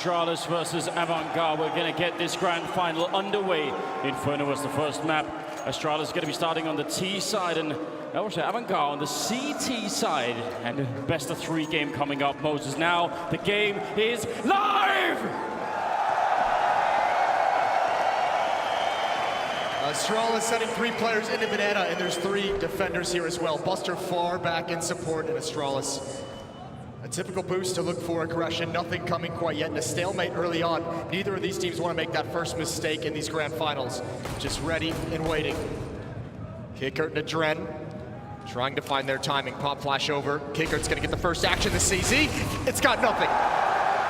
Astralis versus AVANGAR. We're going to get this grand final underway. Inferno was the first map. Astralis is going to be starting on the T side, and also AVANGAR on the CT side. And best of 3 game coming up, Moses. Now the game is live! Astralis sending 3 players into Banana, and there's 3 defenders here as well. Buster far back in support, and Astralis. A typical boost to look for aggression, nothing coming quite yet, and a stalemate early on. Neither of these teams want to make that first mistake in these grand finals. Just ready and waiting. Kickert to Dren, trying to find their timing. Pop flash over. Kickert's going to get the first action. The CZ, it's got nothing.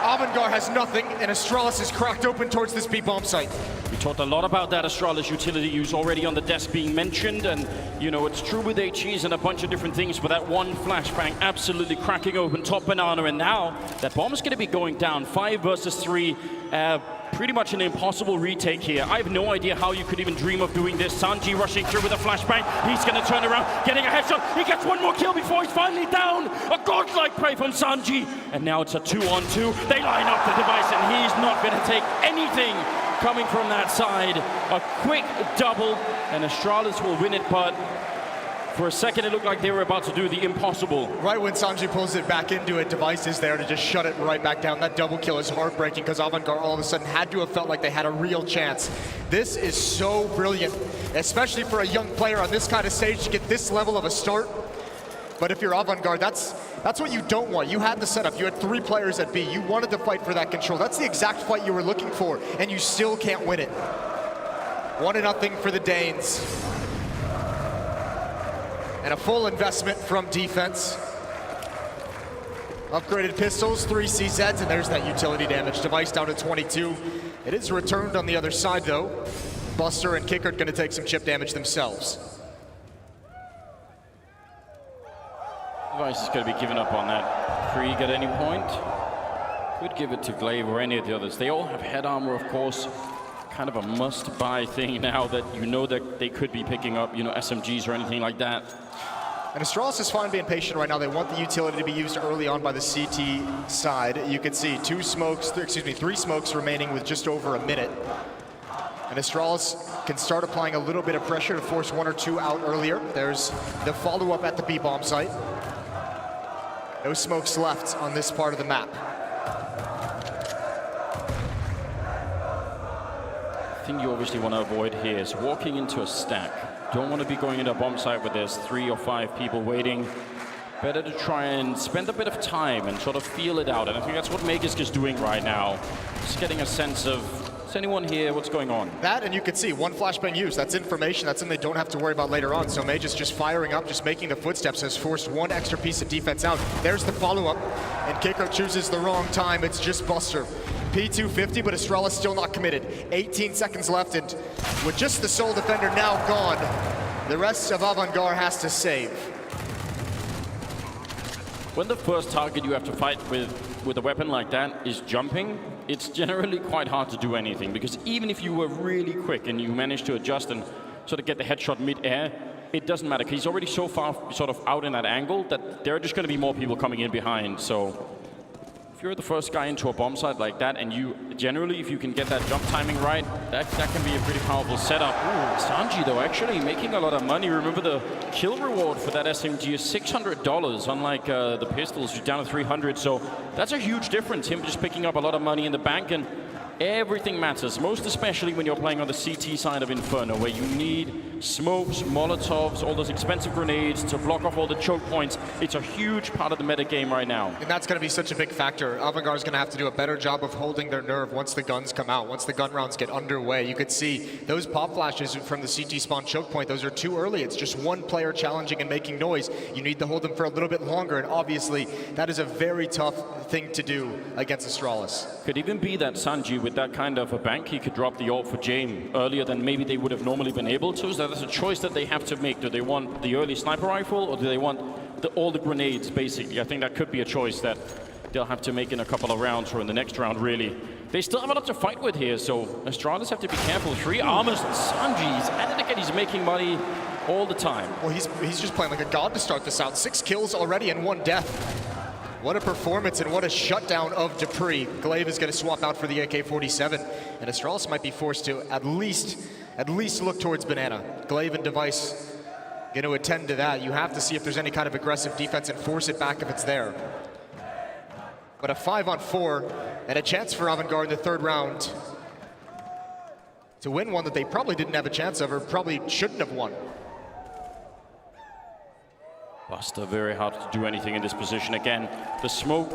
AVANGAR has nothing, and Astralis is cracked open towards this B-bomb site. We talked a lot about that Astralis utility use already on the desk being mentioned, and you know, it's true with HEs and a bunch of different things, but that one flashbang absolutely cracking open top Banana, and now that bomb is going to be going down. 5 versus 3. Pretty much an impossible retake here. I have no idea how you could even dream of doing this. Sanji rushing through with a flashbang. He's going to turn around, getting a headshot. He gets one more kill before he's finally down. A godlike play from Sanji. And now it's a 2-on-2. They line up the device, and he's not going to take anything coming from that side. A quick double, and Astralis will win it, but for a second, it looked like they were about to do the impossible. Right when Sanji pulls it back into it, Device is there to just shut it right back down. That double kill is heartbreaking because AVANGAR all of a sudden had to have felt like they had a real chance. This is so brilliant, especially for a young player on this kind of stage to get this level of a start. But if you're AVANGAR, that's what you don't want. You had the setup. You had 3 players at B. You wanted to fight for that control. That's the exact fight you were looking for, and you still can't win it. 1-0 for the Danes. And a full investment from defense. Upgraded pistols, 3 CZs, and there's that utility damage. Device down to 22. It is returned on the other side, though. Buster and Kickert going to take some chip damage themselves. Device is going to be giving up on that Krieg at any point. Could give it to Glaive or any of the others. They all have head armor, of course. Kind of a must-buy thing now that you know that they could be picking up, you know, SMGs or anything like that. And Astralis is fine being patient right now. They want the utility to be used early on by the CT side. You can see 3 smokes remaining with just over a minute. And Astralis can start applying a little bit of pressure to force 1 or 2 out earlier. There's the follow-up at the B-bomb site. No smokes left on this part of the map. The thing you obviously want to avoid here is walking into a stack. Don't want to be going into a bomb site where there's 3 or 5 people waiting. Better to try and spend a bit of time and sort of feel it out. And I think that's what Magisk is doing right now. Just getting a sense of, is anyone here? What's going on? That, and you can see 1 flashbang used. That's information. That's something they don't have to worry about later on. So Magisk just firing up, just making the footsteps, has forced 1 extra piece of defense out. There's the follow-up, and Kicker chooses the wrong time. It's just Buster. P250, but Astralis still not committed. 18 seconds left, and with just the sole defender now gone, the rest of AVANGAR has to save. When the first target you have to fight with a weapon like that is jumping, it's generally quite hard to do anything, because even if you were really quick and you managed to adjust and sort of get the headshot mid-air, it doesn't matter, because he's already so far sort of out in that angle that there are just going to be more people coming in behind. So if you're the first guy into a bomb site like that, and you generally, if you can get that jump timing right, that can be a pretty powerful setup. Ooh, Sanji though, actually making a lot of money. Remember, the kill reward for that SMG is $600, unlike the pistols, you're down to 300. So that's a huge difference. Him just picking up a lot of money in the bank, and everything matters, most especially when you're playing on the CT side of Inferno, where you need smokes, molotovs, all those expensive grenades to block off all the choke points. It's a huge part of the meta game right now. And that's going to be such a big factor. AVANGAR is going to have to do a better job of holding their nerve once the guns come out, once the gun rounds get underway. You could see those pop flashes from the CT spawn choke point, those are too early. It's just 1 player challenging and making noise. You need to hold them for a little bit longer, and obviously that is a very tough thing to do against Astralis. Could even be that Sanji, with that kind of a bank, he could drop the ult for Jame earlier than maybe they would have normally been able to. So that's a choice that they have to make. Do they want the early sniper rifle, or do they want all the grenades, basically? I think that could be a choice that they'll have to make in a couple of rounds, or in the next round, really. They still have a lot to fight with here, so Astralis have to be careful. 3 armors, and Sanji's at it again. He's making money all the time. Well, he's just playing like a god to start this out. 6 kills already and 1 death. What a performance and what a shutdown of Dupree. Glaive is going to swap out for the AK-47, and Astralis might be forced to at least look towards Banana. Glaive and Device going to attend to that. You have to see if there's any kind of aggressive defense and force it back if it's there. But a 5-on-4 and a chance for AVANGAR in the third round to win one that they probably didn't have a chance of or probably shouldn't have won. Buster very hard to do anything in this position. Again, the smoke,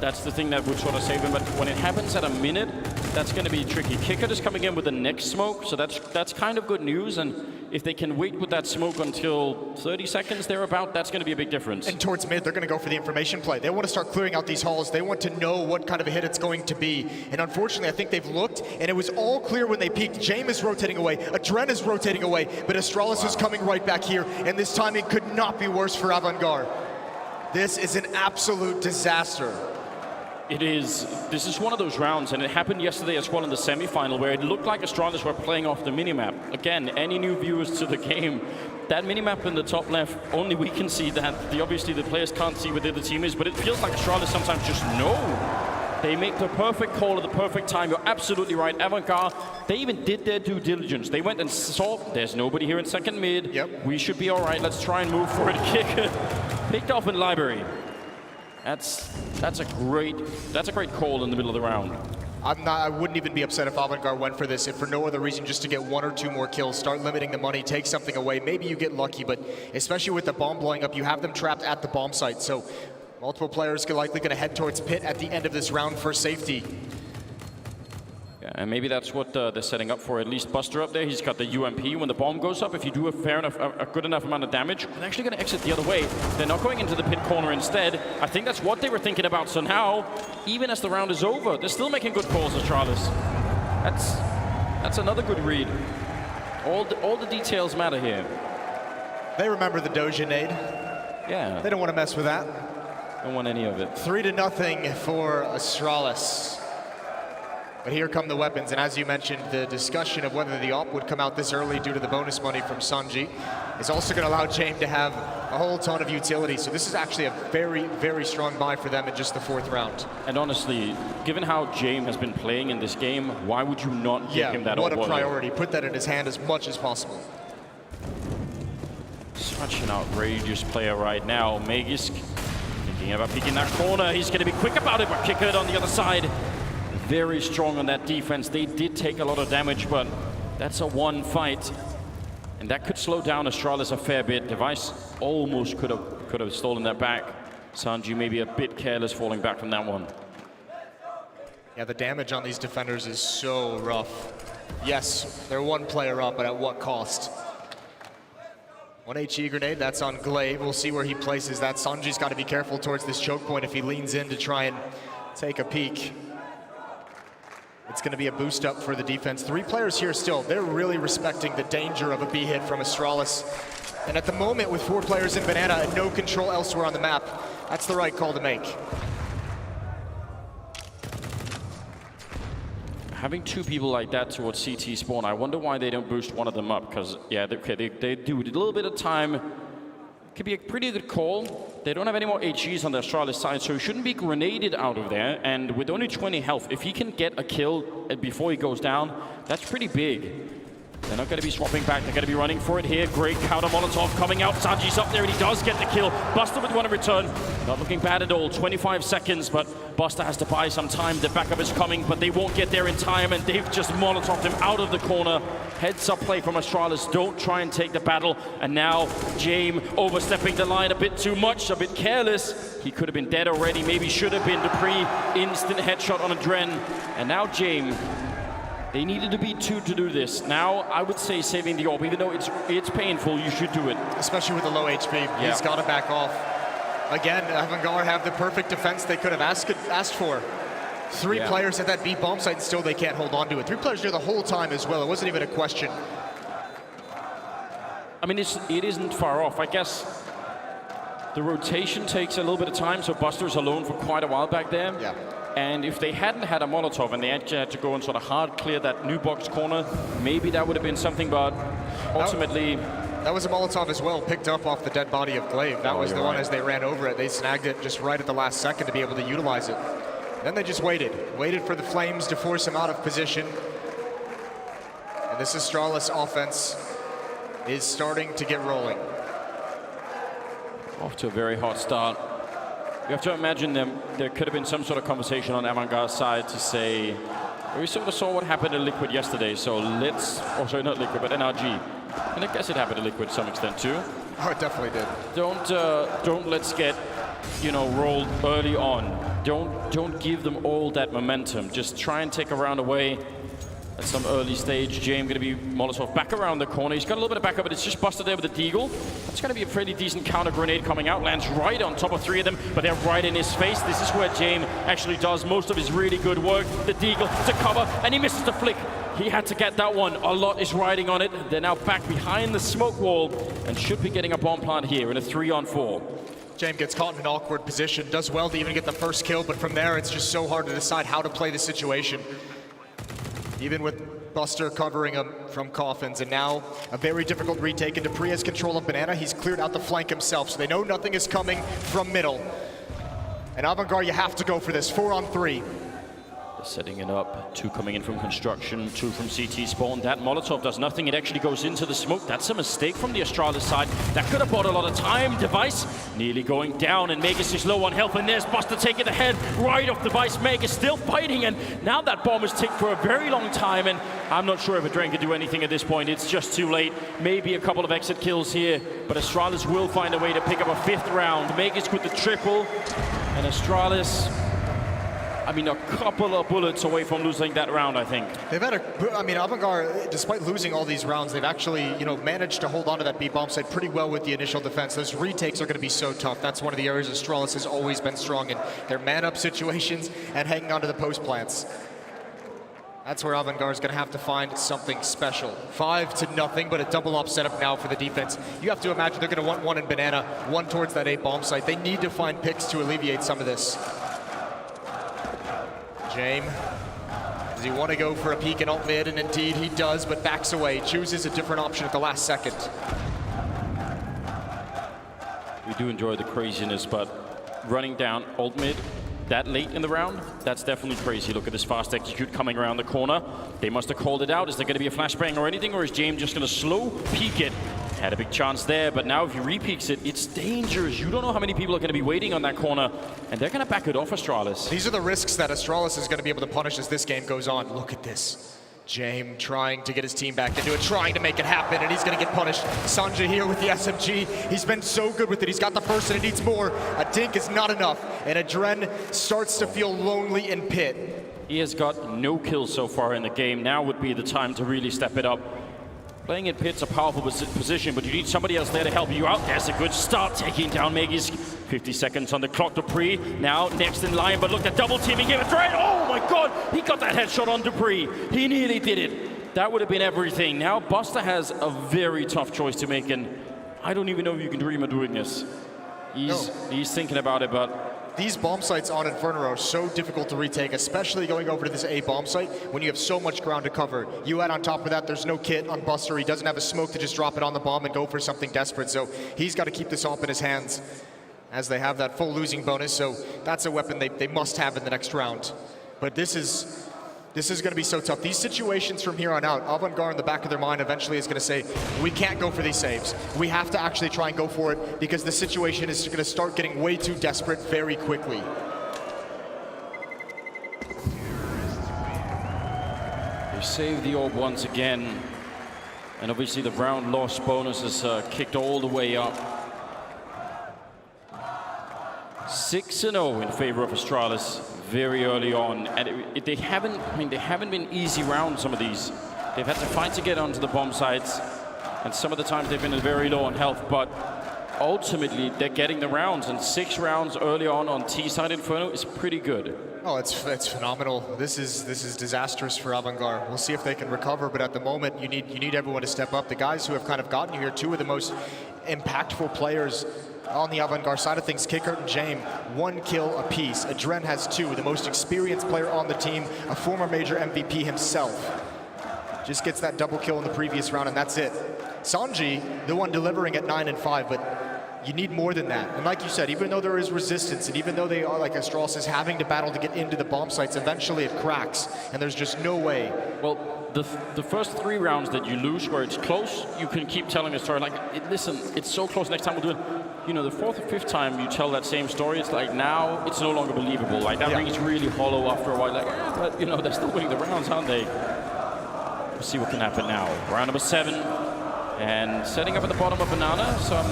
that's the thing that would sort of save him. But when it happens at a minute, that's going to be tricky. Kicker is coming in with the next smoke, so that's kind of good news. And if they can wait with that smoke until 30 seconds thereabout, that's going to be a big difference. And towards mid, they're going to go for the information play. They want to start clearing out these halls. They want to know what kind of a hit it's going to be. And unfortunately, I think they've looked, and it was all clear when they peeked. James is rotating away. Adren is rotating away. But Astralis is coming right back here. And this timing could not be worse for AVANGAR. This is an absolute disaster. It is. This is one of those rounds, and it happened yesterday as well in the semifinal, where it looked like Astralis were playing off the minimap. Again, any new viewers to the game, that minimap in the top left, only we can see that. Obviously, the players can't see where the other team is, but it feels like Astralis sometimes just know. They make the perfect call at the perfect time. You're absolutely right. AVANGAR, they even did their due diligence. They went and saw, there's nobody here in second mid. Yep. We should be all right. Let's try and move for it. Kick picked off in library. That's a great call in the middle of the round. I wouldn't even be upset if AVANGAR went for this, if for no other reason, just to get 1 or 2 more kills, start limiting the money, take something away. Maybe you get lucky, but especially with the bomb blowing up, you have them trapped at the bomb site. So multiple players are likely going to head towards pit at the end of this round for safety. Yeah, and maybe that's what they're setting up for. At least Buster up there, he's got the UMP. When the bomb goes up, if you do a good enough amount of damage, they're actually going to exit the other way. They're not going into the pit corner instead. I think that's what they were thinking about. So now, even as the round is over, they're still making good calls, Astralis. That's another good read. All the details matter here. They remember the Doja nade. Yeah. They don't want to mess with that. Don't want any of it. 3-0 for Astralis. But here come the weapons, and as you mentioned, the discussion of whether the AWP would come out this early due to the bonus money from Sanji is also going to allow James to have a whole ton of utility. So this is actually a very, very strong buy for them in just the 4th round. And honestly, given how James has been playing in this game, why would you not give him that? What a priority. Put that in his hand as much as possible. Such an outrageous player right now. Magisk thinking about peeking that corner. He's going to be quick about it, but Kickard on the other side. Very strong on that defense. They did take a lot of damage, but that's a one fight. And that could slow down Astralis a fair bit. Device almost could have stolen that back. Sanji maybe a bit careless falling back from that one. Yeah, the damage on these defenders is so rough. Yes, they're 1 player up, but at what cost? 1 HE grenade, that's on Glaive. We'll see where he places that. Sanji's got to be careful towards this choke point if he leans in to try and take a peek. It's going to be a boost up for the defense. 3 players here still. They're really respecting the danger of a B hit from Astralis. And at the moment, with 4 players in Banana and no control elsewhere on the map, that's the right call to make. Having 2 people like that towards CT spawn, I wonder why they don't boost one of them up. Because, yeah, they do. A little bit of time. Could be a pretty good call. They don't have any more HEs on the Astralis side, so he shouldn't be grenaded out of there. And with only 20 health, if he can get a kill before he goes down, that's pretty big. They're not going to be swapping back. They're going to be running for it here. Great counter Molotov coming out. Sanji's up there, and he does get the kill. Buster with one in return. Not looking bad at all. 25 seconds, but Buster has to buy some time. The backup is coming, but they won't get there in time, and they've just Molotoved him out of the corner. Heads up play from Astralis. Don't try and take the battle. And now James overstepping the line a bit too much, a bit careless. He could have been dead already. Maybe should have been. Dupree, instant headshot on Adren. And now James. They needed to be 2 to do this. Now, I would say saving the AWP, even though it's painful, you should do it. Especially with the low HP. Yeah. He's got to back off. Again, AVANGAR have the perfect defense they could have asked for. 3 players at that B bomb site, and still they can't hold on to it. 3 players there the whole time as well. It wasn't even a question. I mean, it isn't far off. I guess the rotation takes a little bit of time, so Buster's alone for quite a while back there. Yeah. And if they hadn't had a Molotov and they had to go and sort of hard clear that new box corner, maybe that would have been something, but ultimately... That was a Molotov as well, picked up off the dead body of Glaive. That was the one as they ran over it. They snagged it just right at the last second to be able to utilize it. Then they just waited for the Flames to force him out of position. And this Astralis offense is starting to get rolling. Off to a very hot start. You have to imagine there could have been some sort of conversation on AVANGAR's side to say, we sort of saw what happened to Liquid yesterday, so let's, oh sorry, not Liquid, but NRG. And I guess it happened to Liquid to some extent too. Oh, it definitely did. Don't let's get, rolled early on. Don't give them all that momentum. Just try and take a round away at some early stage. James going to be Molotov back around the corner. He's got a little bit of backup, but it's just busted there with the Deagle. That's going to be a pretty decent counter grenade coming out. Lands right on top of three of them, but they're right in his face. This is where James actually does most of his really good work. The Deagle to cover, and he misses the flick. He had to get that one. A lot is riding on it. They're now back behind the smoke wall and should be getting a bomb plant here in a 3-on-4. James gets caught in an awkward position. Does well to even get the first kill, but from there it's just so hard to decide how to play the situation. Even with Buster covering him from coffins, and now a very difficult retake, and dupreeh has control of Banana. He's cleared out the flank himself, so they know nothing is coming from middle. And AVANGAR, you have to go for this, 4-on-3. Setting it up, 2 coming in from construction, 2 from CT spawn. That Molotov does nothing, it actually goes into the smoke. That's a mistake from the Astralis side. That could have bought a lot of time. Device nearly going down, and Magus is low on health, and there's Buster taking the head right off Device. Magus still fighting, and now that bomb is ticked for a very long time, and I'm not sure if Adren can do anything at this point. It's just too late. Maybe a couple of exit kills here, but Astralis will find a way to pick up a 5th round. Magus with the triple, and Astralis, I mean, a couple of bullets away from losing that round, I think. They've had AVANGAR, despite losing all these rounds, they've actually, managed to hold on to that B bomb site pretty well with the initial defense. Those retakes are going to be so tough. That's one of the areas Astralis has always been strong in. Their man-up situations and hanging on to the post plants. That's where AVANGAR is going to have to find something special. 5-0, but a double up setup now for the defense. You have to imagine they're going to want one in Banana, one towards that A bomb site. They need to find picks to alleviate some of this. James, does he want to go for a peek in alt mid? And indeed he does, but backs away, chooses a different option at the last second. We do enjoy the craziness, but running down alt mid that late in the round, that's definitely crazy. Look at this fast execute coming around the corner. They must have called it out. Is there going to be a flashbang or anything, or is James just going to slow peek it? Had a big chance there, but now if he re-peeks it, it's dangerous. You don't know how many people are going to be waiting on that corner, and they're going to back it off Astralis. These are the risks that Astralis is going to be able to punish as this game goes on. Look at this. James trying to get his team back into it, trying to make it happen, and he's going to get punished. Sanjay here with the SMG. He's been so good with it. He's got the first, and it needs more. A dink is not enough, and Adren starts to feel lonely in pit. He has got no kills so far in the game. Now would be the time to really step it up. Playing in pit's a powerful position, but you need somebody else there to help you out. There's a good start, taking down Magus. 50 seconds on the clock. dupreeh now next in line, but look at double teaming him. It's right. Oh my God, he got that headshot on dupreeh. He nearly did it. That would have been everything. Now Buster has a very tough choice to make, and I don't even know if you can dream of doing this. He's thinking about it, but these bomb sites on Inferno are so difficult to retake, especially going over to this A bomb site when you have so much ground to cover. You add on top of that, there's no kit on Buster. He doesn't have a smoke to just drop it on the bomb and go for something desperate. So he's got to keep this op in his hands as they have that full losing bonus. So that's a weapon they must have in the next round. But this is going to be so tough. These situations from here on out, AVANGAR in the back of their mind eventually is going to say, we can't go for these saves. We have to actually try and go for it because the situation is going to start getting way too desperate very quickly. They save the orb once again. And obviously the round loss bonus is kicked all the way up. 6-0 in favor of Astralis very early on, and they haven't been easy rounds, some of these. They've had to fight to get onto the bomb sites, and some of the times they've been very low on health, but ultimately they're getting the rounds, and 6 rounds early on T side Inferno is pretty good. Oh, it's phenomenal. This is disastrous for AVANGAR. We'll see if they can recover, but at the moment you need everyone to step up. The guys who have kind of gotten you here, 2 of the most impactful players on the AVANGAR side of things, Kickert and James, 1 kill apiece. Adren has 2, the most experienced player on the team, a former major MVP himself. Just gets that double kill in the previous round, and that's it. Sanji, the one delivering at 9 and 5, but you need more than that. And like you said, even though there is resistance, and even though they are, like Astralis is having to battle to get into the bomb sites, eventually it cracks, and there's just no way. Well, the first 3 rounds that you lose where it's close, you can keep telling a story like, listen, it's so close, next time we'll do it. You know, the 4th or 5th time you tell that same story, it's like now it's no longer believable. Like that rings really hollow after a while. Like, but you know, they're still winning the rounds, aren't they? We'll see what can happen now. Round number 7, and setting up at the bottom of Banana, some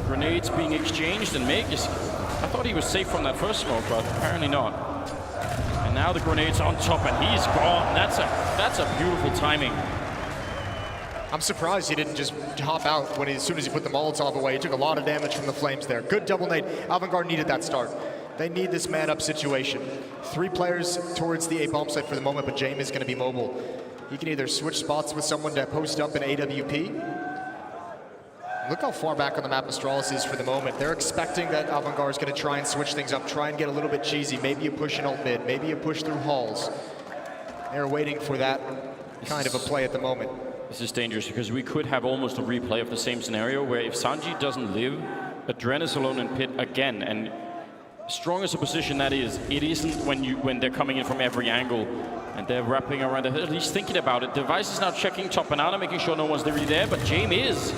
grenades being exchanged, and Meg is, I thought he was safe from that first smoke, but apparently not. And now the grenade's on top, and he's gone. That's a beautiful timing. I'm surprised he didn't just hop out when as soon as he put the Molotov away. He took a lot of damage from the flames there. Good double nade. AVANGAR needed that start. They need this man-up situation. 3 players towards the A bomb site for the moment, but James is going to be mobile. He can either switch spots with someone to post up in AWP. Look how far back on the map Astralis is for the moment. They're expecting that AVANGAR is going to try and switch things up, try and get a little bit cheesy. Maybe you push an ult mid, maybe you push through halls. They're waiting for that kind of a play at the moment. This is dangerous because we could have almost a replay of the same scenario where if Sanji doesn't live, Adren is alone in pit again. And strong as a position that is, it isn't when they're coming in from every angle and they're wrapping around, at least thinking about it. Device is now checking top Banana, making sure no one's really there, but James is.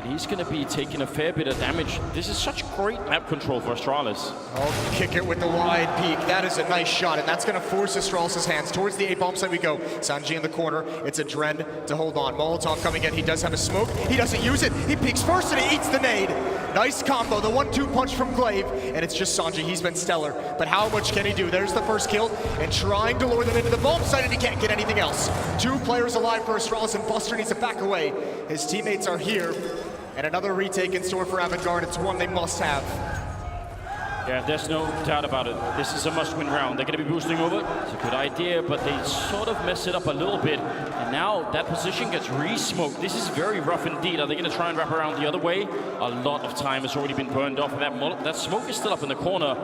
He's going to be taking a fair bit of damage. This is such great map control for Astralis. Oh, kick it with the wide peak. That is a nice shot, and that's going to force Astralis' hands. Towards the A bomb side we go. Sanji in the corner. It's a Dren to hold on. Molotov coming in. He does have a smoke. He doesn't use it. He peeks first, and he eats the nade. Nice combo. The 1-2 punch from Glaive, and it's just Sanji. He's been stellar, but how much can he do? There's the first kill, and trying to lure them into the bomb site, and he can't get anything else. 2 players alive for Astralis, and Buster needs to back away. His teammates are here. And another retake in store for AVANGAR, and it's one they must have. Yeah, there's no doubt about it. This is a must-win round. They're going to be boosting over. It's a good idea, but they sort of mess it up a little bit. And now that position gets re-smoked. This is very rough indeed. Are they going to try and wrap around the other way? A lot of time has already been burned off. That smoke is still up in the corner.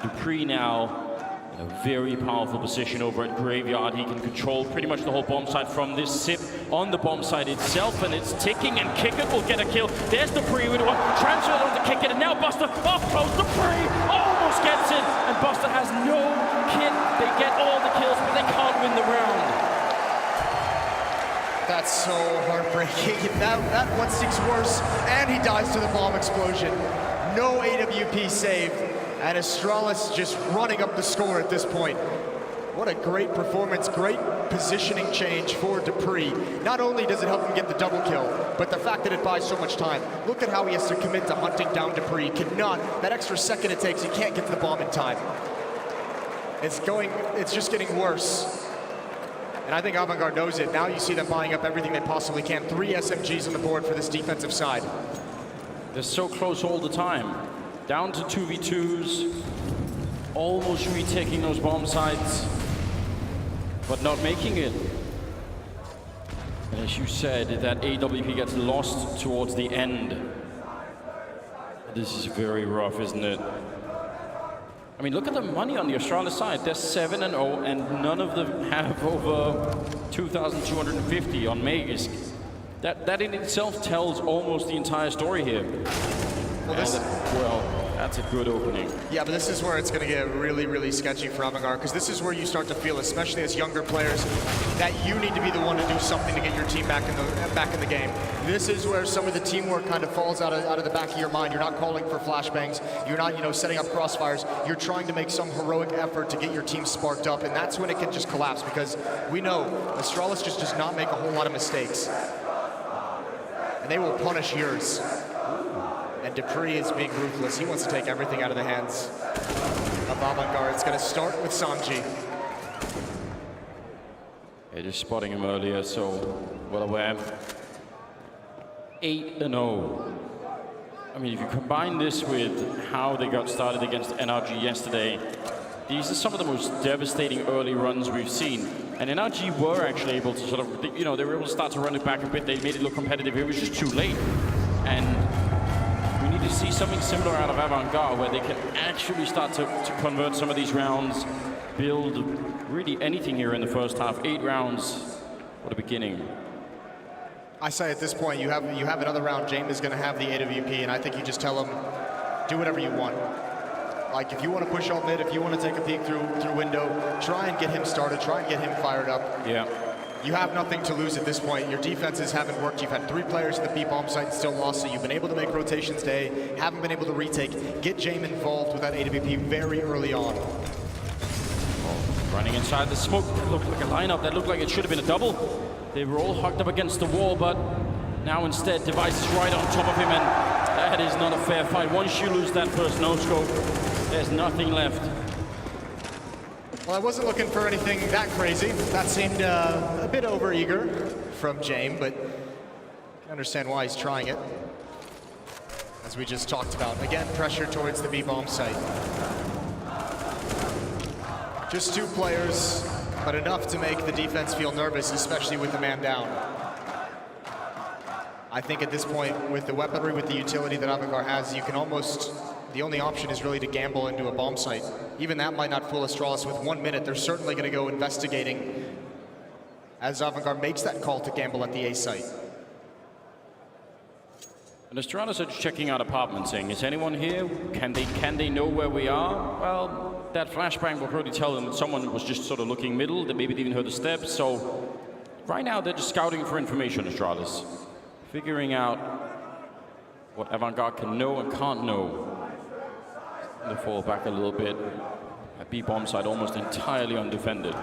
Dupree now in a very powerful position over at Graveyard. He can control pretty much the whole bomb site from this sip on the bomb site itself, and it's ticking, and Kick It will get a kill. There's Dupree with one, transfer on to Kick It, and now Buster off close. Dupree almost gets it, and Buster has no kit. They get all the kills, but they can't win the round. That's so heartbreaking. That one sticks worse, and he dies to the bomb explosion. No AWP save. And Astralis just running up the score at this point. What a great performance, great positioning change for Dupree. Not only does it help him get the double kill, but the fact that it buys so much time. Look at how he has to commit to hunting down Dupree. He cannot, that extra second it takes, he can't get to the bomb in time. It's just getting worse. And I think AVANGAR knows it. Now you see them buying up everything they possibly can. 3 SMGs on the board for this defensive side. They're so close all the time. Down to 2v2s, almost retaking those bomb sites, but not making it. And as you said, that AWP gets lost towards the end. This is very rough, isn't it? I mean, look at the money on the Astralis side. They're 7-0, and none of them have over 2,250 on Magus. That in itself tells almost the entire story here. Well, that's a good opening. Yeah, but this is where it's going to get really, really sketchy for AVANGAR, because this is where you start to feel, especially as younger players, that you need to be the one to do something to get your team back in the game. This is where some of the teamwork kind of falls out of the back of your mind. You're not calling for flashbangs. You're not, setting up crossfires. You're trying to make some heroic effort to get your team sparked up, and that's when it can just collapse, because we know Astralis just does not make a whole lot of mistakes. And they will punish yours. And Dupree is being ruthless. He wants to take everything out of the hands of AVANGAR. It's going to start with Sanji. Yeah, just spotting him earlier, so well aware. 8-0. I mean, if you combine this with how they got started against NRG yesterday, these are some of the most devastating early runs we've seen. And NRG were actually able to sort of, they were able to start to run it back a bit. They made it look competitive. It was just too late. And we need to see something similar out of AVANGAR, where they can actually start to convert some of these rounds, build really anything here in the first half. 8 rounds for the beginning. I say at this point, you have another round. James is going to have the AWP, and I think you just tell him, do whatever you want. Like, if you want to push alt mid, if you want to take a peek through window, try and get him started, try and get him fired up. Yeah. You have nothing to lose at this point. Your defenses haven't worked. You've had 3 players at the B-bomb site and still lost, so you've been able to make rotations today, haven't been able to retake. Get James involved with that AWP very early on. Running inside the smoke, that looked like a lineup that looked like it should have been a double. They were all hugged up against the wall, but now instead, Device is right on top of him, and that is not a fair fight. Once you lose that first no-scope, there's nothing left. Well, I wasn't looking for anything that crazy. That seemed a bit over-eager from James, but I can understand why he's trying it. As we just talked about. Again, pressure towards the B-bomb site. Just 2 players, but enough to make the defense feel nervous, especially with the man down. I think at this point, with the weaponry, with the utility that AVANGAR has, you can almost... The only option is really to gamble into a bomb site. Even that might not fool Astralis. With 1 minute, they're certainly going to go investigating as AVANGAR makes that call to gamble at the A site. And Astralis are checking out apartments, saying, is anyone here? Can they know where we are? Well, that flashbang will probably tell them that someone was just sort of looking middle, that maybe they even heard the steps. So right now, they're just scouting for information, Astralis. Figuring out what AVANGAR can know and can't know. They fall back a little bit. At B-bomb side almost entirely undefended.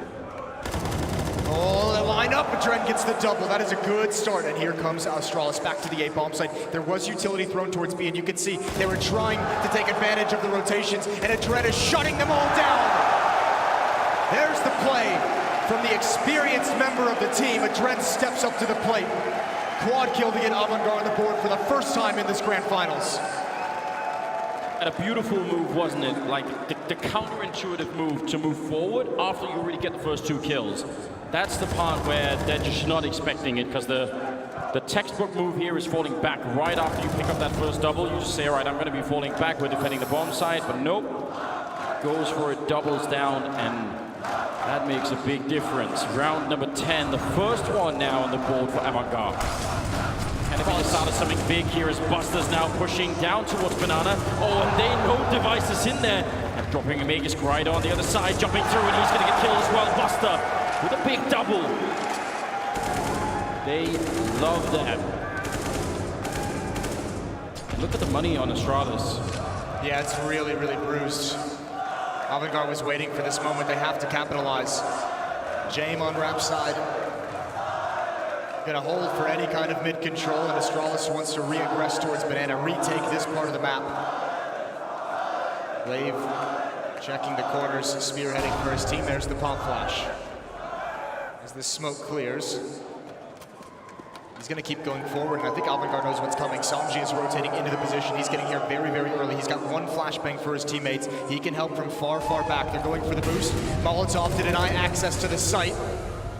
Oh, they line up, but Dren gets the double. That is a good start, and here comes Astralis back to the A-bomb site. There was utility thrown towards B, and you can see they were trying to take advantage of the rotations, and Dren is shutting them all down. There's the play from the experienced member of the team. Dren steps up to the plate. Quad kill to get AVANGAR on the board for the first time in this grand finals. And a beautiful move, wasn't it? Like the counterintuitive move to move forward after you really get the first 2 kills. That's the part where they're just not expecting it, because the textbook move here is falling back right after you pick up that first double. You just say, all right, I'm going to be falling back. We're defending the bomb side, but nope. Goes for it, doubles down, and that makes a big difference. Round number 10, the first one now on the board for AVANGAR. And if he started something big here as Buster's now pushing down towards Banana. Oh, and they know Device is in there. And dropping a Magus right on the other side, jumping through, and he's going to get killed as well. Buster with a big double. They love that. And look at the money on Astralis. Yeah, it's really, really bruised. AVANGAR was waiting for this moment. They have to capitalize. James on ramp side. Gonna hold for any kind of mid-control, and Astralis wants to re-aggress towards Banana, retake this part of the map. Lave checking the corners, spearheading for his team. There's the pump flash. As the smoke clears, he's gonna keep going forward, and I think AVANGAR knows what's coming. Samji is rotating into the position. He's getting here very, very early. He's got 1 flashbang for his teammates. He can help from far, far back. They're going for the boost. Molotov to deny access to the site.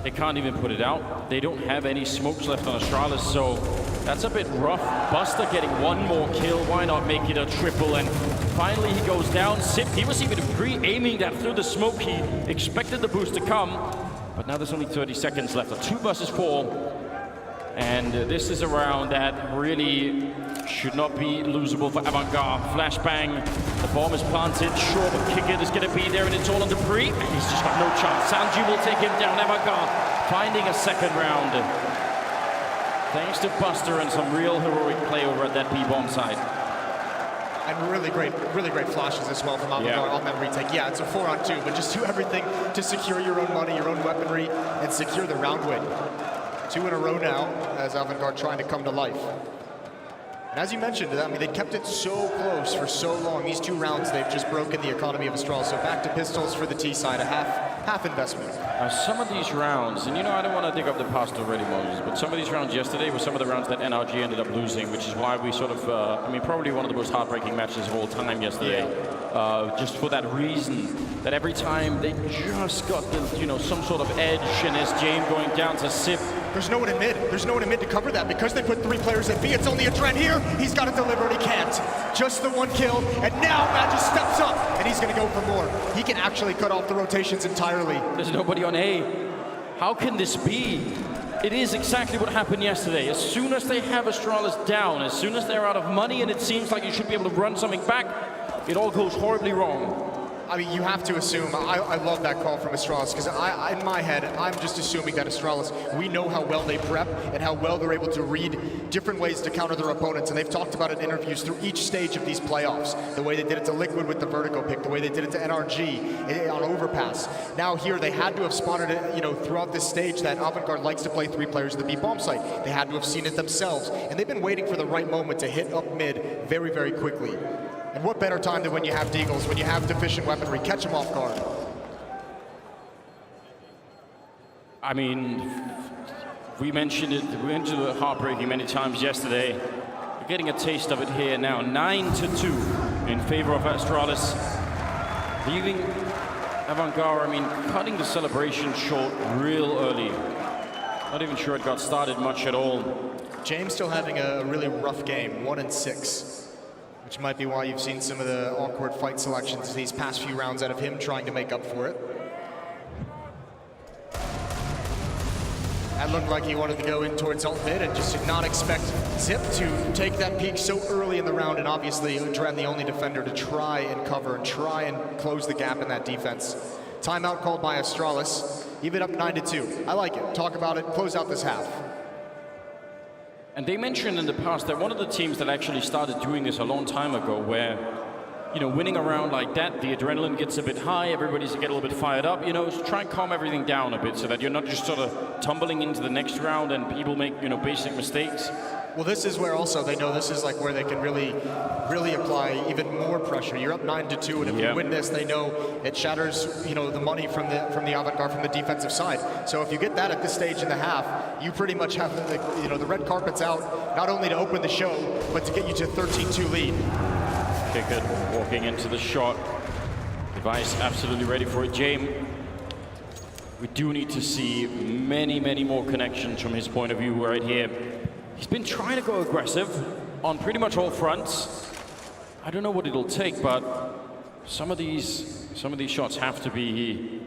They can't even put it out. They don't have any smokes left on Astralis, so that's a bit rough. Buster getting 1 more kill. Why not make it a triple? And finally he goes down. Sip, he was even pre-aiming that through the smoke. He expected the boost to come, but now there's only 30 seconds left. 2 versus 4. And this is a round that really should not be losable for AVANGAR. Flashbang, the bomb is planted. Sure, but Kickit is going to be there, and it's all on Dupree. And he's just got no chance. Sanji will take him down. AVANGAR finding a second round. Thanks to Buster and some real heroic play over at that B-bomb side. And really great flashes as well from AVANGAR on that retake. Yeah, it's a 4-on-2, but just do everything to secure your own money, your own weaponry, and secure the round win. 2 in a row now, as AVANGAR trying to come to life. And as you mentioned, I mean, they kept it so close for so long. These 2 rounds, they've just broken the economy of Astralis. So back to pistols for the T side, a half investment. Some of these rounds, and you know, I don't want to dig up the past already, Moses, but some of these rounds yesterday were some of the rounds that NRG ended up losing, which is why we sort of, I mean, probably one of the most heartbreaking matches of all time yesterday. Yeah. Just for that reason, that every time they just got the, you know, some sort of edge, and as James going down to Sip. There's no one in mid. There's no one in mid to cover that because they put 3 players at B. It's only a Dren here. He's got to deliver, and he can't. Just the 1 kill, and now Magus steps up, and he's going to go for more. He can actually cut off the rotations entirely. There's nobody on A. How can this be? it is exactly what happened yesterday. As soon as they have Astralis down, as soon as they're out of money and it seems like you should be able to run something back, it all goes horribly wrong. I mean, you have to assume, I love that call from Astralis, because in my head, I'm just assuming that Astralis, we know how well they prep and how well they're able to read different ways to counter their opponents, and they've talked about it in interviews through each stage of these playoffs. The way they did it to Liquid with the Vertigo pick, the way they did it to NRG on Overpass. Now here, they had to have spotted it, throughout this stage that AVANGAR likes to play 3 players at the B bomb site. They had to have seen it themselves, and they've been waiting for the right moment to hit up mid very, very quickly. And what better time than when you have Deagles, when you have deficient weaponry, catch them off guard. I mean, we mentioned the heartbreaking many times yesterday. We're getting a taste of it here now. 9-2 in favor of Astralis. Leaving AVANGAR, I mean, cutting the celebration short real early. Not even sure it got started much at all. James still having a really rough game, 1-6. Which might be why you've seen some of the awkward fight selections these past few rounds out of him trying to make up for it. That looked like he wanted to go in towards ult mid and just did not expect Zip to take that peek so early in the round, and obviously Dren, the only defender, to try and cover and try and close the gap in that defense. Timeout called by Astralis, even up 9-2. I like it. Talk about it, close out this half. And they mentioned in the past that one of the teams that actually started doing this a long time ago, where, winning a round like that, the adrenaline gets a bit high, everybody's get a little bit fired up, try and calm everything down a bit so that you're not just sort of tumbling into the next round and people make, basic mistakes. Well, this is where also they know this is like where they can really apply even more pressure. You're up 9-2, and if you win this, they know it shatters, the money from the AVANGAR from the defensive side. So if you get that at this stage in the half, you pretty much have the red carpet's out, not only to open the show, but to get you to 13-2 lead. Pickett walking into the shot. Device absolutely ready for it. James, we do need to see many, many more connections from his point of view right here. He's been trying to go aggressive on pretty much all fronts. I don't know what it'll take, but some of these shots have to be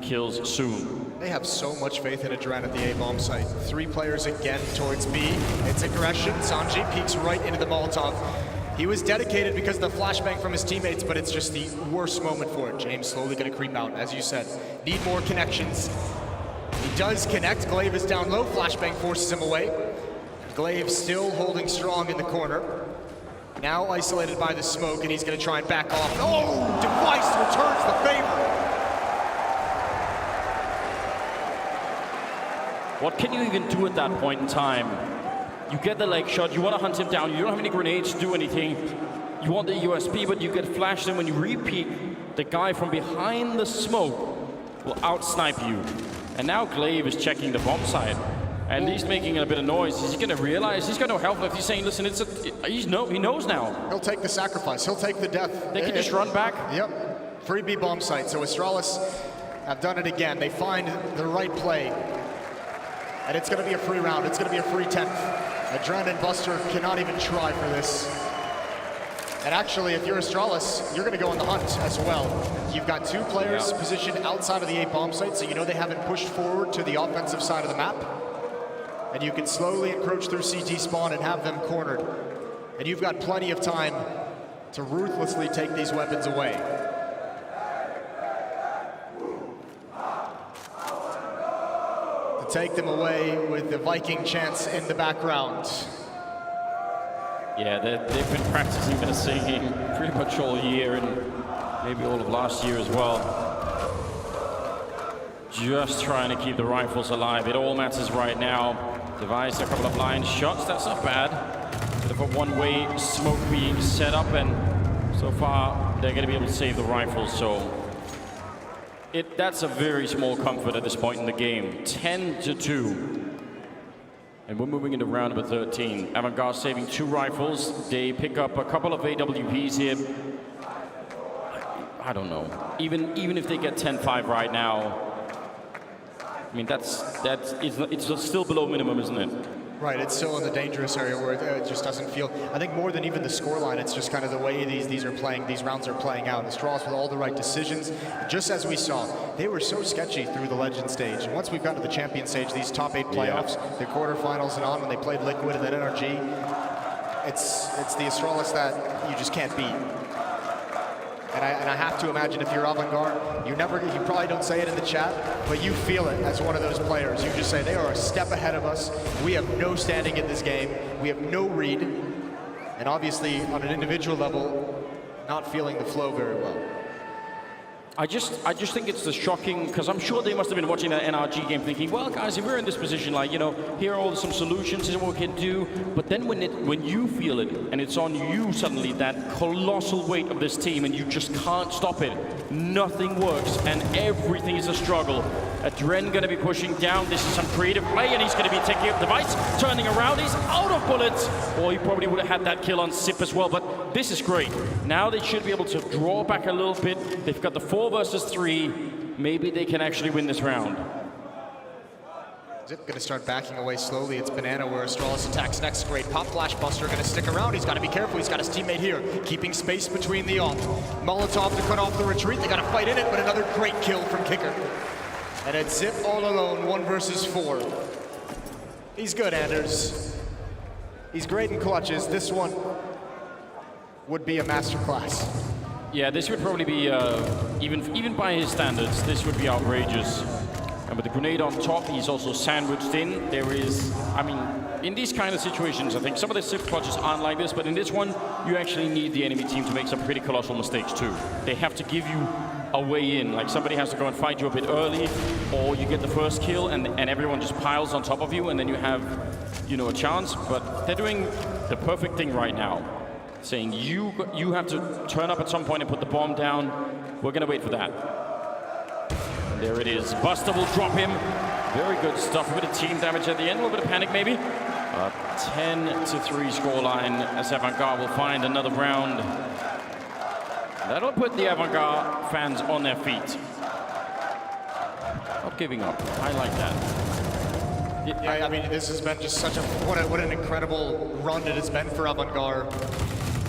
kills soon. They have so much faith in Adren at the A bomb site. 3 players again towards B. It's aggression. Sanji peeks right into the Molotov. He was dedicated because of the flashbang from his teammates, but it's just the worst moment for it. James slowly going to creep out, as you said. Need more connections. He does connect. Glaive is down low. Flashbang forces him away. Glaive still holding strong in the corner. Now isolated by the smoke, and he's going to try and back off. Oh! Device returns the favor. What can you even do at that point in time? You get the leg shot, you want to hunt him down, you don't have any grenades to do anything. You want the USP, but you get flashed, and when you repeat, the guy from behind the smoke will outsnipe you. And now Glaive is checking the bomb site. And he's making a bit of noise. Is he going to realize? He's got no health left. He's saying, listen, he knows now. He'll take the sacrifice. He'll take the death. They can just run back. Yep. Free B bomb site. So Astralis have done it again. They find the right play. And it's going to be a free round. It's going to be a free 10th. Adren and Buster cannot even try for this. And actually, if you're Astralis, you're going to go on the hunt as well. You've got 2 players positioned outside of the A bomb site, so you know they haven't pushed forward to the offensive side of the map. And you can slowly encroach through CT spawn and have them cornered. And you've got plenty of time to ruthlessly take these weapons away. To take them away with the Viking chants in the background. Yeah, they've been practicing their singing pretty much all year and maybe all of last year as well. Just trying to keep the rifles alive. It all matters right now. Device, a couple of blind shots, that's not bad. Bit of a one-way smoke being set up, and so far they're going to be able to save the rifles, so that's a very small comfort at this point in the game. 10-2. And we're moving into round number 13. AVANGAR saving 2 rifles. They pick up a couple of AWPs here. I don't know. Even if they get 10-5 right now, I mean, it's still below minimum, isn't it? Right, it's still in the dangerous area where it just doesn't feel. I think more than even the scoreline, it's just kind of the way these rounds are playing out. Astralis with all the right decisions, just as we saw. They were so sketchy through the Legend stage. And once we've gotten to the Champion stage, these top 8 playoffs, the quarterfinals and on, when they played Liquid and then NRG, it's the Astralis that you just can't beat. And I have to imagine if you're AVANGAR, you probably don't say it in the chat, but you feel it as one of those players. You just say, they are a step ahead of us. We have no standing in this game. We have no read. And obviously, on an individual level, not feeling the flow very well. I just think it's the shocking, because I'm sure they must have been watching that NRG game thinking, well, guys, if we're in this position, like, you know, here are all some solutions, here's what we can do. But then when you feel it, and it's on you suddenly, that colossal weight of this team, and you just can't stop it, nothing works, and everything is a struggle. Adren going to be pushing down. This is some creative play, and he's going to be taking up the device, turning around. He's out of bullets. Or he probably would have had that kill on Sip as well, but this is great. Now they should be able to draw back a little bit. They've got the 4 versus 3. Maybe they can actually win this round. Zip going to start backing away slowly. It's Banana where Astralis attacks next. Great pop flash. Buster going to stick around. He's got to be careful. He's got his teammate here, keeping space between the off. Molotov to cut off the retreat. They got to fight in it, but another great kill from Kicker. And it's Zip all alone, 1 versus 4. He's good, Anders. He's great in clutches. This one would be a masterclass. Yeah, this would probably be, even by his standards, this would be outrageous. And with the grenade on top, he's also sandwiched in. There is, I mean, in these kind of situations, I think some of the Sip clutches aren't like this, but in this one, you actually need the enemy team to make some pretty colossal mistakes too. They have to give you a way in, like somebody has to go and fight you a bit early, or you get the first kill and everyone just piles on top of you, and then you have, you know, a chance. But they're doing the perfect thing right now, saying you have to turn up at some point and put the bomb down. We're gonna wait for that. There it is. Buster will drop him. Very good stuff. A bit of team damage at the end. A little bit of panic, maybe. A 10-3 scoreline as AVANGAR will find another round. That'll put the AVANGAR fans on their feet. Not giving up. I like that. Yeah, I mean, this has been just such a what an incredible run it has been for AVANGAR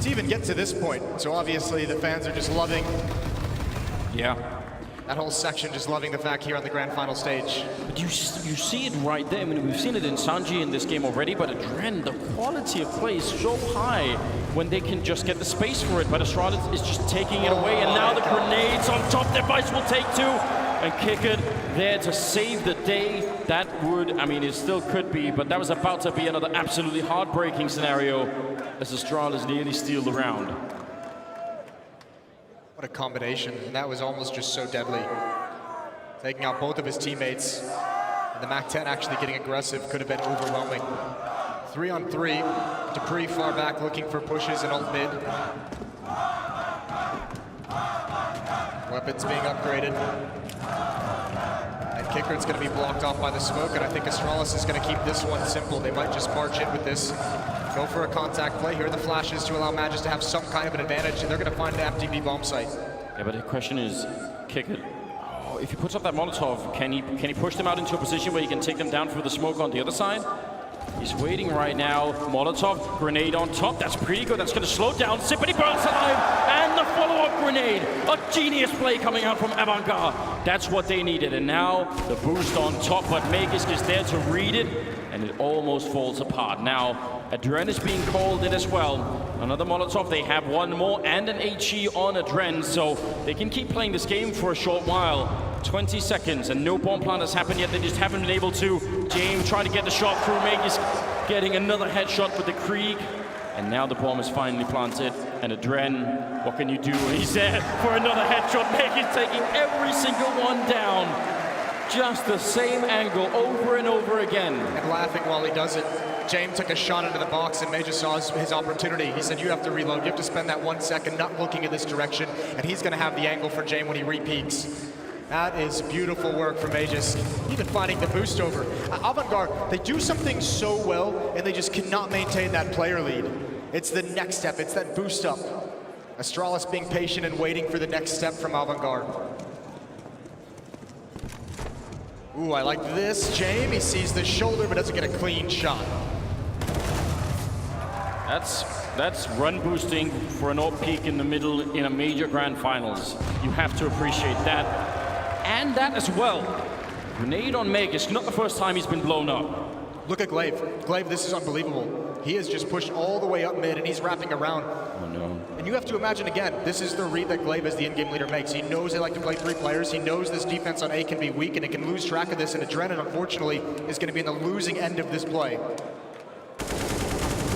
to even get to this point. So obviously the fans are just loving. Yeah. That whole section just loving the fact here on the grand final stage. But you see it right there. I mean, we've seen it in Sanji in this game already, but Adren, the quality of play is so high when they can just get the space for it. But Astralis is just taking it away, and now the grenades on top. Device will take 2 and kick it there to save the day. That would, I mean, it still could be, but that was about to be another absolutely heartbreaking scenario as Astralis nearly steal the round. What a combination, and that was almost just so deadly. Taking out both of his teammates, and the MAC-10 actually getting aggressive could have been overwhelming. 3 on 3, Dupree far back looking for pushes and ult mid. Weapons being upgraded. And Kicker's going to be blocked off by the smoke, and I think Astralis is going to keep this one simple. They might just march in with this. Go for a contact play. Here are the flashes to allow Magus to have some kind of an advantage, and they're going to find an MTV bomb site. Yeah, but the question is, Kicker, if he puts up that Molotov, can he push them out into a position where he can take them down through the smoke on the other side? He's waiting right now. Molotov, grenade on top. That's pretty good. That's going to slow down Sip, but he burns alive. And the follow-up grenade. A genius play coming out from AVANGAR. That's what they needed. And now the boost on top, but Magisk is there to read it, and it almost falls apart. Now, Adren is being called in as well. Another Molotov. They have one more and an HE on Adren, so they can keep playing this game for a short while. 20 seconds, and no bomb plant has happened yet. They just haven't been able to. James trying to get the shot through. Magisk getting another headshot with the Krieg. And now the bomb is finally planted. And Adren, what can you do? He's there for another headshot. Magisk taking every single one down. Just the same angle over and over again. And laughing while he does it. James took a shot into the box, and Major saw his opportunity. He said, you have to reload. You have to spend that 1 second not looking in this direction, and he's going to have the angle for James when he re-peaks. That is beautiful work from Aegis. Even finding the boost over. AVANGAR, they do something so well, and they just cannot maintain that player lead. It's the next step. It's that boost up. Astralis being patient and waiting for the next step from AVANGAR. Ooh, I like this. James, he sees the shoulder, but doesn't get a clean shot. That's run boosting for an AWP peak in the middle in a major grand finals. You have to appreciate that. And that as well. Grenade on Meg is not the first time he's been blown up. Look at Glaive. Glaive, this is unbelievable. He has just pushed all the way up mid and he's wrapping around. Oh no. And you have to imagine again, this is the read that Glaive as the in-game leader makes. He knows they like to play 3 players. He knows this defense on A can be weak and it can lose track of this, and Adrenaline, unfortunately, is going to be in the losing end of this play.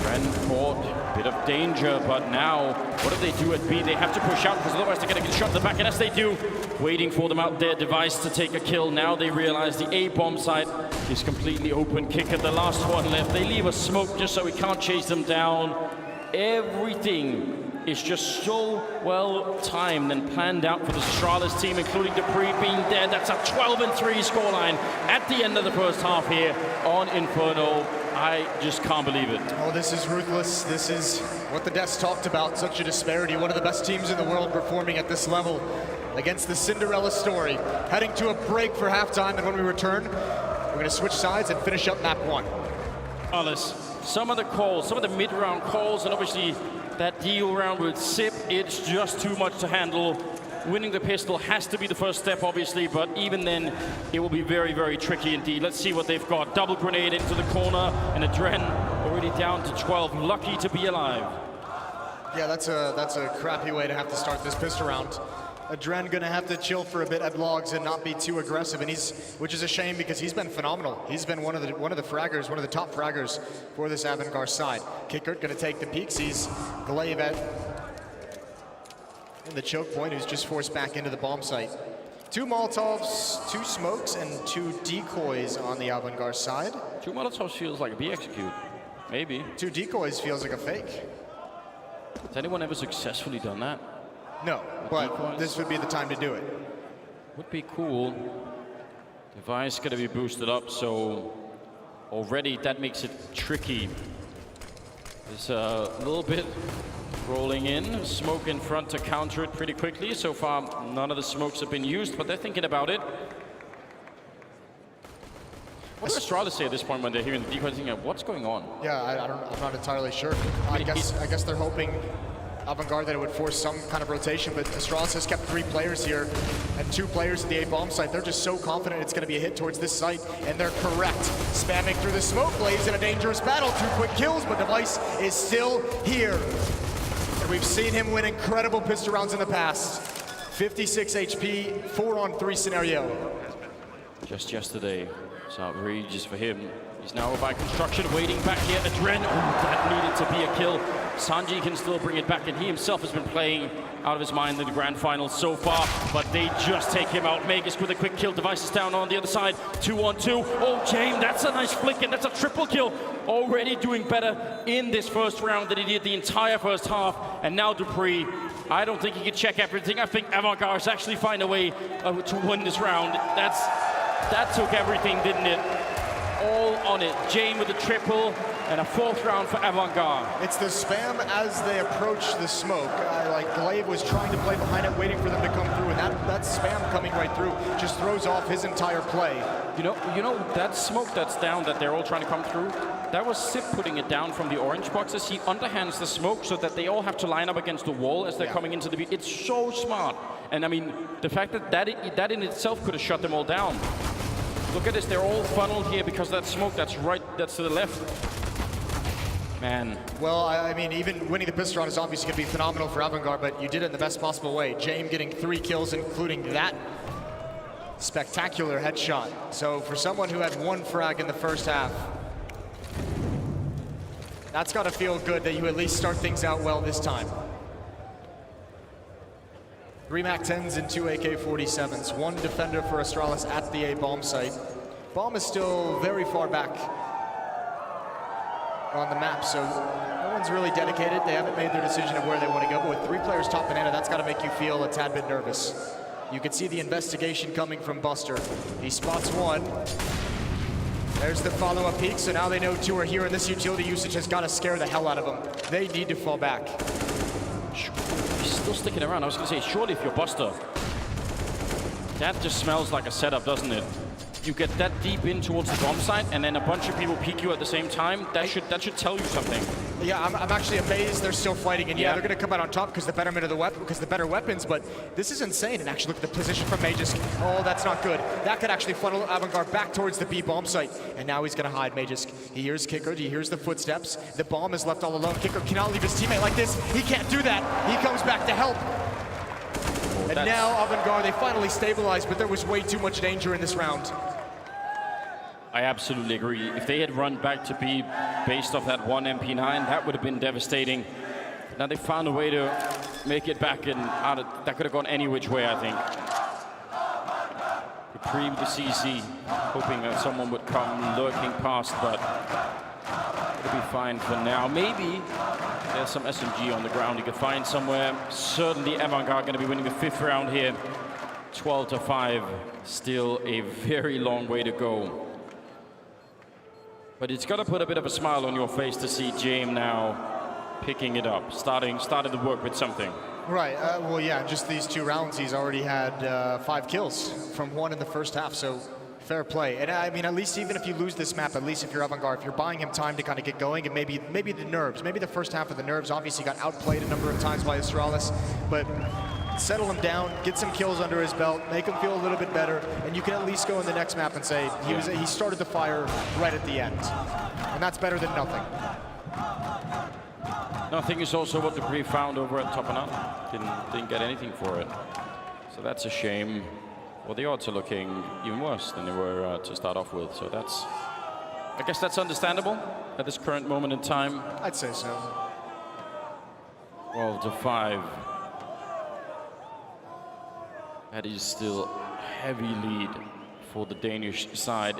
Ren caught a bit of danger, but now, what do they do at B? They have to push out, because otherwise they're going to get shot in the back, and as they do, waiting for them out there, Device to take a kill. Now they realize the A bomb site is completely open. Kick at the last one left. They leave a smoke just so we can't chase them down. Everything is just so well timed and planned out for the Astralis team, including Dupree being dead. That's a 12-3 scoreline at the end of the first half here on Inferno. I just can't believe it. Oh, this is ruthless. This is what the devs talked about, such a disparity. One of the best teams in the world performing at this level against the Cinderella story. Heading to a break for halftime, and when we return, we're going to switch sides and finish up map 1. Alice, some of the calls, some of the mid-round calls, and obviously that deal round with Sip, it's just too much to handle. Winning the pistol has to be the first step, obviously, but even then, it will be very, very tricky indeed. Let's see what they've got. Double grenade into the corner, and Adren already down to 12. Lucky to be alive. Yeah, that's a crappy way to have to start this pistol round. Adren gonna have to chill for a bit at logs and not be too aggressive, and which is a shame because he's been phenomenal. He's been one of the fraggers, one of the top fraggers for this AVANGAR side. Kickert gonna take the peek, sees Glaive in the choke point, who's just forced back into the bomb site. 2 Molotovs, 2 smokes, and 2 decoys on the AVANGAR side. 2 Molotovs feels like a B execute, maybe. 2 decoys feels like a fake. Has anyone ever successfully done that? No, but this would be the time to do it. Would be cool. Device gonna be boosted up, so already that makes it tricky. There's a little bit rolling in, smoke in front to counter it pretty quickly. So far, none of the smokes have been used, but they're thinking about it. What does Astralis say at this point when they're hearing the decoy, thinking, what's going on? Yeah, I'm not entirely sure. I guess they're hoping AVANGAR that it would force some kind of rotation, but Astralis has kept 3 players here and 2 players at the A bomb site. They're just so confident it's going to be a hit towards this site, and they're correct. Spamming through the smoke blaze in a dangerous battle. 2 quick kills, but Device is still here. And we've seen him win incredible pistol rounds in the past. 56 HP, 4-on-3 scenario. Just yesterday, it's outrageous for him. He's now by construction, waiting back here. Adren, that needed to be a kill. Sanji can still bring it back, and he himself has been playing out of his mind in the grand final so far, but they just take him out. Magus with a quick kill. Device is down on the other side. 2-on-2. Oh, James, that's a nice flick, and that's a triple kill. Already doing better in this first round than he did the entire first half. And now Dupree, I don't think he can check everything. I think AVANGAR has actually find a way to win this round. That took everything, didn't it? All on it. Jane with a triple and a 4th round for AVANGAR. It's the spam as they approach the smoke. Like Glaive was trying to play behind it, waiting for them to come through, and that spam coming right through just throws off his entire play. You know that smoke that's down that they're all trying to come through, that was Sip putting it down from the orange boxes. He underhands the smoke so that they all have to line up against the wall as they're coming into the beat. It's so smart. And I mean, the fact that in itself could have shut them all down. Look at this, they're all funneled here because of that smoke that's to the left. Man. Well, I mean, even winning the pistol round is obviously going to be phenomenal for AVANGAR, but you did it in the best possible way. James getting 3 kills, including that spectacular headshot. So for someone who had 1 frag in the first half, that's got to feel good that you at least start things out well this time. 3 MAC-10s and 2 AK-47s. 1 defender for Astralis at the A bomb site. Bomb is still very far back on the map, so no one's really dedicated. They haven't made their decision of where they want to go, but with 3 players top banana, that's got to make you feel a tad bit nervous. You can see the investigation coming from Buster. He spots 1. There's the follow-up peek, so now they know 2 are here, and this utility usage has got to scare the hell out of them. They need to fall back. He's still sticking around. I was going to say, surely if you're Buster, that just smells like a setup, doesn't it? you get that deep in towards the bomb site, and then a bunch of people peek you at the same time, that should tell you something. Yeah, I'm actually amazed they're still fighting, and yeah, they're going to come out on top because the betterment of the weapon, because the better weapons. But this is insane. And actually, look at the position from Magus. Oh, that's not good. That could actually funnel AVANGAR back towards the B bomb site, and now he's going to hide Magus. He hears Kicker. He hears the footsteps. The bomb is left all alone. Kicker cannot leave his teammate like this. He can't do that. He comes back to help. And now AVANGAR, they finally stabilized, but there was way too much danger in this round. I absolutely agree. If they had run back to B based off that one MP9, that would have been devastating. Now they found a way to make it back, and that could have gone any which way, I think. Reprieve the CC, hoping that someone would come lurking past, but it'll be fine for now. Maybe there's some SMG on the ground you could find somewhere. Certainly AVANGAR going to be winning the 5th round here. 12-5, still a very long way to go. But it's got to put a bit of a smile on your face to see James now picking it up, starting to work with something. Right, well, yeah, just these 2 rounds, he's already had 5 kills from 1 in the first half, so fair play. And I mean, at least even if you lose this map, at least if you're AVANGAR, if you're buying him time to kind of get going, and maybe the nerves, maybe the first half of the nerves obviously got outplayed a number of times by Astralis, but settle him down, get some kills under his belt, make him feel a little bit better, and you can at least go in the next map and say he started the fire right at the end. And that's better than nothing. Nothing is also what Dupree found over at top and up. Didn't get anything for it. So that's a shame. Well, the odds are looking even worse than they were to start off with. So I guess that's understandable at this current moment in time. I'd say so. 12-5. That is still a heavy lead for the Danish side.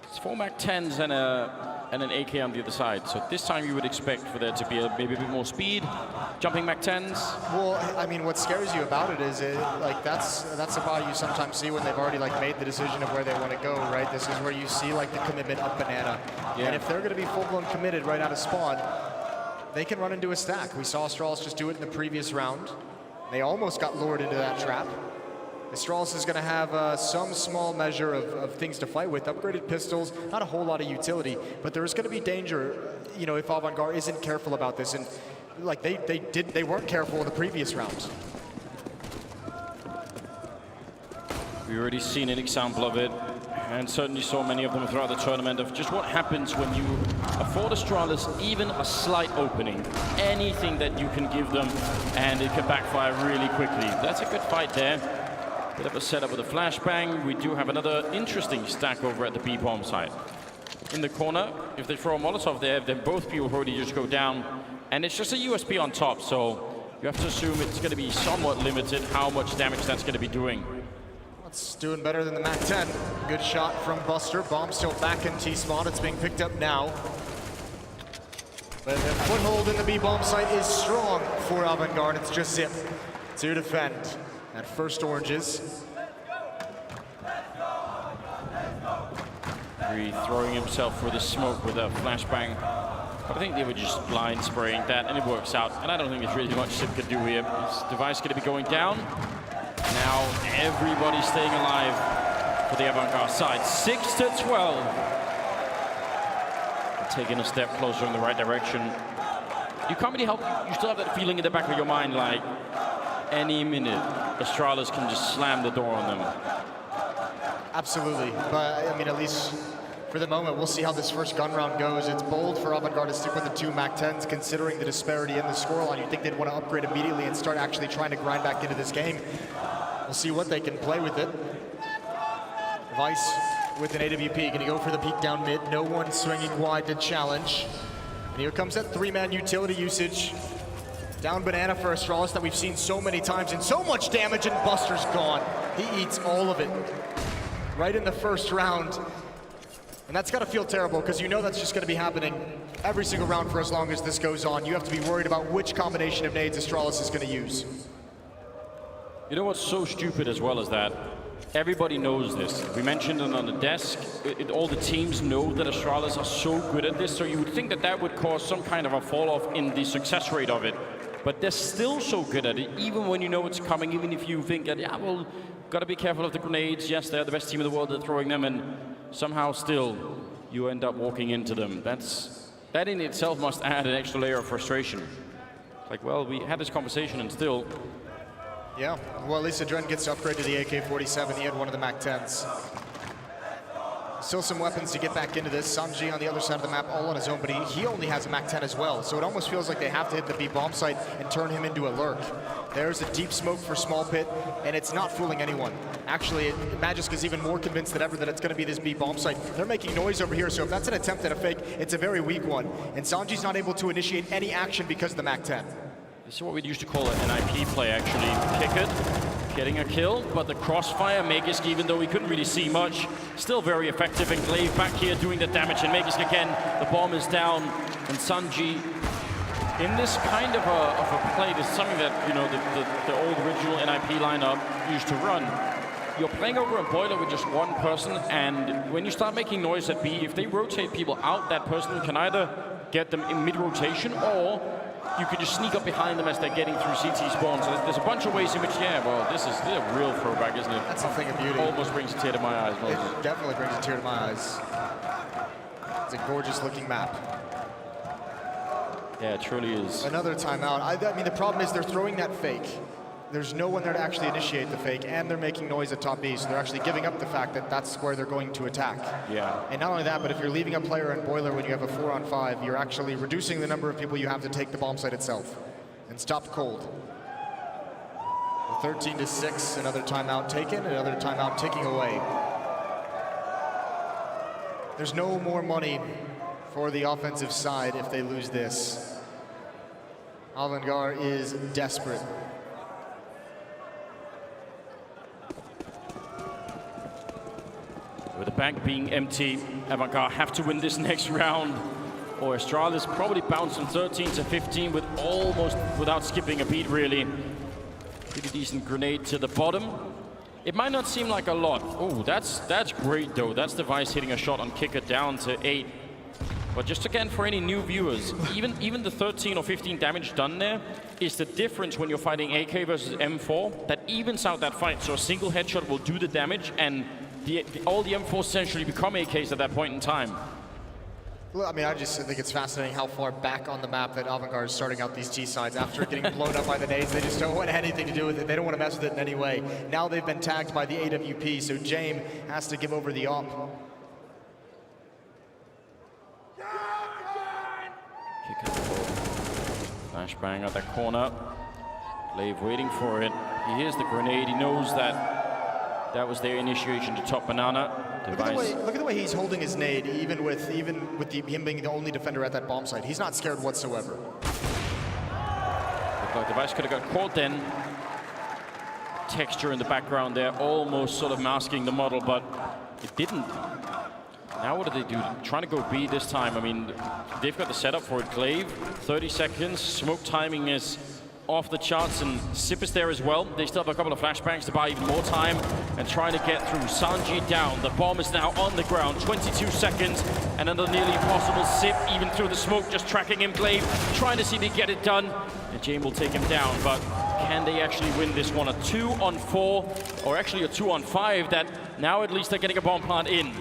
It's 4 MAC-10s and an AK on the other side. So this time you would expect for there to be maybe a bit more speed, jumping MAC-10s. Well, I mean, what scares you about it is that's about you sometimes see when they've already made the decision of where they want to go, right? This is where you see the commitment of Banana. Yeah. And if they're going to be full-blown committed right out of spawn, they can run into a stack. We saw Astralis just do it in the previous round. They almost got lured into that trap. Astralis is going to have some small measure of things to fight with. Upgraded pistols, not a whole lot of utility, but there is going to be danger, if AVANGAR isn't careful about this. And they weren't careful in the previous rounds. We've already seen an example of it, and certainly saw many of them throughout the tournament, of just what happens when you afford Astralis even a slight opening. Anything that you can give them, and it can backfire really quickly. That's a good fight there. Bit of a setup with a flashbang. We do have another interesting stack over at the B bomb site. In the corner, if they throw a Molotov there, then both people already just go down, and it's just a USP on top, so you have to assume it's going to be somewhat limited how much damage that's going to be doing. It's doing better than the MAC-10. Good shot from Buster. Bomb still back in T-spawn. It's being picked up now. But the foothold in the B-bomb site is strong for AVANGAR. It's just Zip to defend at first oranges. Throwing himself for the smoke with a flashbang. But I think they were just blind spraying that, and it works out. And I don't think there's really much Zip could do here. His device going to be going down. Now everybody staying alive for the AVANGAR side. 6-12. Taking a step closer in the right direction. You can't really help. You still have that feeling in the back of your mind, like any minute, Astralis can just slam the door on them. Absolutely. But I mean, at least for the moment, we'll see how this first gun round goes. It's bold for AVANGAR to stick with the 2 MAC-10s, considering the disparity in the scoreline. You'd think they'd want to upgrade immediately and start actually trying to grind back into this game. We'll see what they can play with it. Vice with an AWP, gonna go for the peek down mid. No one swinging wide to challenge. And here comes that 3-man utility usage. Down Banana for Astralis that we've seen so many times, and so much damage, and Buster's gone. He eats all of it right in the first round. And that's gotta feel terrible, because you know that's just gonna be happening every single round for as long as this goes on. You have to be worried about which combination of nades Astralis is gonna use. You know what's so stupid as well as that? Everybody knows this. We mentioned it on the desk. All the teams know that Astralis are so good at this, so you would think that that would cause some kind of a fall-off in the success rate of it. But they're still so good at it, even when you know it's coming, even if you think that, yeah, well, Got to be careful of the grenades. Yes, they're the best team in the world at throwing them, and somehow still you end up walking into them. That in itself must add an extra layer of frustration. Like, well, we had this conversation and still... Yeah, well, at least Adren gets to upgrade to the AK-47. He had one of the MAC-10s. Still some weapons to get back into this. Sanji on the other side of the map, all on his own, but he only has a MAC-10 as well. So it almost feels like they have to hit the B bomb site and turn him into a lurk. There's a deep smoke for Small Pit, and it's not fooling anyone. Actually, Magisk is even more convinced than ever that it's going to be this B bomb site. They're making noise over here, so if that's an attempt at a fake, it's a very weak one. And Sanji's not able to initiate any action because of the MAC-10. This is what we used to call an IP play, actually. Kick it, getting a kill, but the crossfire, Magisk, even though we couldn't really see much, still very effective. And Glaive back here doing the damage, and Magisk again, the bomb is down, and Sanji, in this kind of a play, this is something that, you know, the old original NIP lineup used to run. You're playing over a boiler with just one person, and when you start making noise at B, if they rotate people out, that person can either get them in mid-rotation, or you can just sneak up behind them as they're getting through CT spawn. So there's a bunch of ways in which, yeah, well, this is a real throwback, isn't it? That's a thing of beauty. Almost brings a tear to my eyes. It definitely brings a tear to my eyes. It's a gorgeous looking map. Yeah, it truly is. Another timeout. I mean, the problem is they're throwing that fake. There's no one there to actually initiate the fake, and they're making noise at top B, so they're actually giving up the fact that that's where they're going to attack. Yeah. And not only that, but if you're leaving a player in boiler when you have a 4-on-5, you're actually reducing the number of people you have to take the bomb site itself and stop cold. 13-6, another timeout taken, another timeout ticking away. There's no more money for the offensive side if they lose this. AVANGAR is desperate. With the bank being empty, AVANGAR have to win this next round, or Astralis probably bounce from 13-15 with almost without skipping a beat, really. Pretty decent grenade to the bottom. It might not seem like a lot. Oh, that's great though. That's Device hitting a shot on kicker down to 8. But just again, for any new viewers, even the 13 or 15 damage done there is the difference when you're fighting AK versus M4 that evens out that fight. So a single headshot will do the damage, and all the M4s essentially become AKs at that point in time. Well, I mean, I just think it's fascinating how far back on the map that AVANGAR is starting out these T sides. After getting blown up by the nades, they just don't want anything to do with it. They don't want to mess with it in any way. Now they've been tagged by the AWP, so James has to give over the op. Flashbang at that corner. Glaive waiting for it. He hears the grenade. He knows that was their initiation to top banana. Look at the way he's holding his nade, even with him being the only defender at that bomb site. He's not scared whatsoever. Looked like Device could have got caught then. Texture in the background there, almost sort of masking the model, but it didn't. Now what do they do? Trying to go B this time. I mean, they've got the setup for it. Glaive, 30 seconds. Smoke timing is off the charts, and Sip is there as well. They still have a couple of flashbangs to buy even more time and trying to get through. Sanji down. The bomb is now on the ground. 22 seconds and another nearly impossible. Sip even through the smoke, just tracking him. Glaive trying to see if they get it done. And James will take him down, but can they actually win this one? A 2-on-4, or actually a 2-on-5 that now at least they're getting a bomb plant in.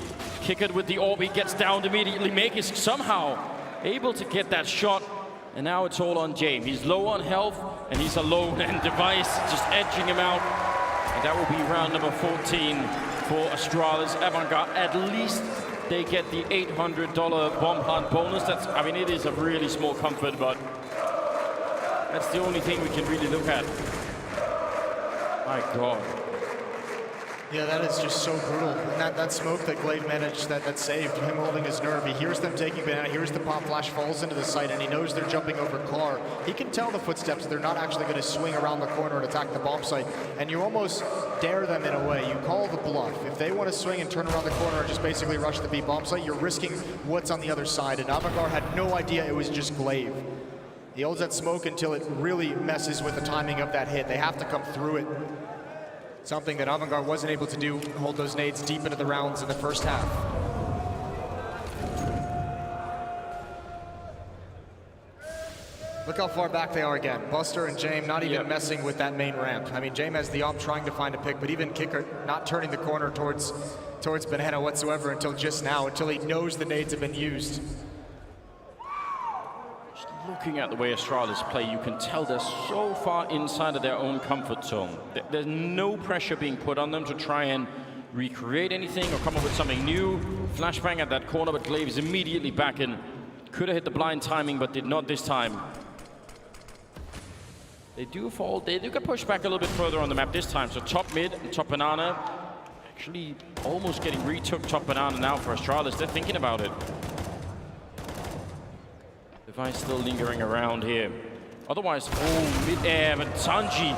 Kick it with the orb, he gets downed immediately. Make is somehow able to get that shot, and now it's all on James. He's low on health, and he's alone, and Device just edging him out. And that will be round number 14 for Astralis. AVANGAR, at least they get the $800 bomb plant bonus. That's, I mean, it is a really small comfort, but that's the only thing we can really look at. My God. Yeah, that is just so brutal. And that smoke that Glaive managed, that saved him holding his nerve. He hears them taking banana, hears the pop flash, falls into the site, and he knows they're jumping over car. He can tell the footsteps. They're not actually going to swing around the corner and attack the bomb site. And you almost dare them in a way. You call the bluff. If they want to swing and turn around the corner and just basically rush the B bomb site, you're risking what's on the other side. And AVANGAR had no idea it was just Glaive. He holds that smoke until it really messes with the timing of that hit. They have to come through it. Something that AVANGAR wasn't able to do, hold those nades deep into the rounds in the first half. Look how far back they are again. Buster and James not even messing with that main ramp. I mean, James has the op trying to find a pick, but even Kicker not turning the corner towards Banana whatsoever until just now, until he knows the nades have been used. Just looking at the way Astralis play, you can tell they're so far inside of their own comfort zone. There's no pressure being put on them to try and recreate anything or come up with something new. Flashbang at that corner, but Glaive is immediately back in. Could have hit the blind timing, but did not this time. They do fall, they do get pushed back a little bit further on the map this time. So top mid and top banana, actually almost getting retook top banana now for Astralis. They're thinking about it. Device still lingering around here. Otherwise, oh, mid-air, but Sanji,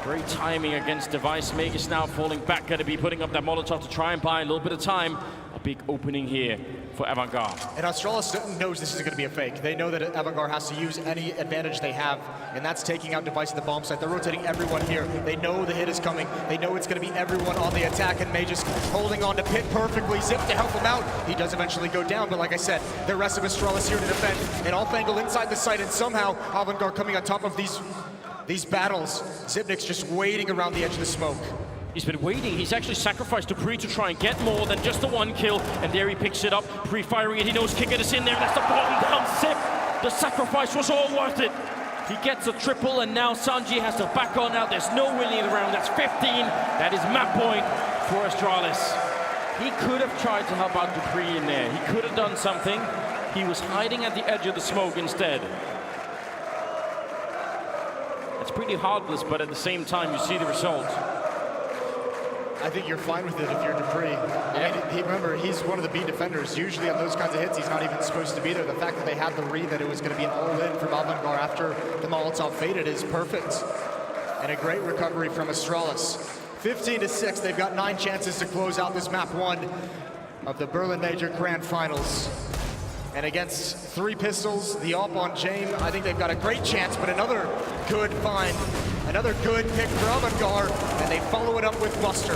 great timing against Device. Magus now falling back, gonna be putting up that Molotov to try and buy a little bit of time. A big opening here for AVANGAR. And Astralis knows this is going to be a fake. They know that AVANGAR has to use any advantage they have, and that's taking out Device at the bomb site. They're rotating everyone here. They know the hit is coming. They know it's going to be everyone on the attack, and May just holding on to Pit perfectly. Zip to help him out. He does eventually go down, but like I said, the rest of Astralis here to defend. And off angle inside the site, and somehow AVANGAR coming on top of these battles. Zipnik's just waiting around the edge of the smoke. He's been waiting. He's actually sacrificed Dupree to try and get more than just the one kill. And there he picks it up, pre-firing it. He knows Kicker is in there. That's the bottom down Zip. The sacrifice was all worth it. He gets a triple, and now Sanji has to back on out. There's no winning the round. That's 15. That is map point for Astralis. He could have tried to help out Dupree in there. He could have done something. He was hiding at the edge of the smoke instead. It's pretty heartless, but at the same time, you see the result. I think you're fine with it if you're Dupree. I mean, remember, he's one of the B defenders. Usually on those kinds of hits, he's not even supposed to be there. The fact that they had the read that it was going to be an all-in from AVANGAR after the Molotov faded is perfect. And a great recovery from Astralis. 15-6, they've got 9 chances to close out this map 1 of the Berlin Major Grand Finals. And against 3 pistols, the op on James, I think they've got a great chance, but another good find. Another good pick for AVANGAR, and they follow it up with Buster.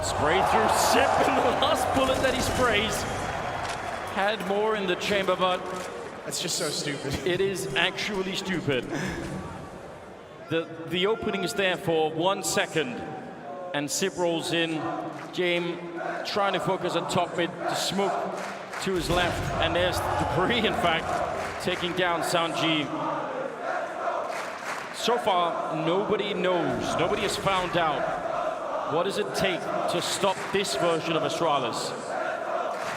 Spray through Zip, and the last bullet that he sprays had more in the chamber, but that's just so stupid. It is actually stupid. The opening is there for 1 second, and Zip rolls in. James trying to focus on top mid, the smoke to his left, and there's Dupree, in fact, taking down Sanji. So far, nobody knows, nobody has found out what does it take to stop this version of Astralis.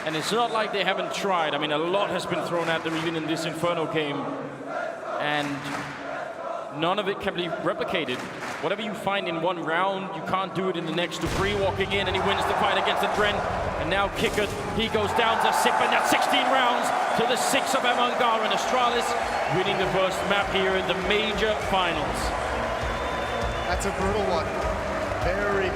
And it's not like they haven't tried. I mean, a lot has been thrown at them even in this Inferno game, and none of it can be replicated. Whatever you find in one round, you can't do it in the next. Dupree walking in, and he wins the fight against the Dren. And now Kicker, he goes down to Zip, and that's 16 rounds to the 6 of AVANGAR, and Astralis winning the first map here in the major finals. That's a brutal one. Very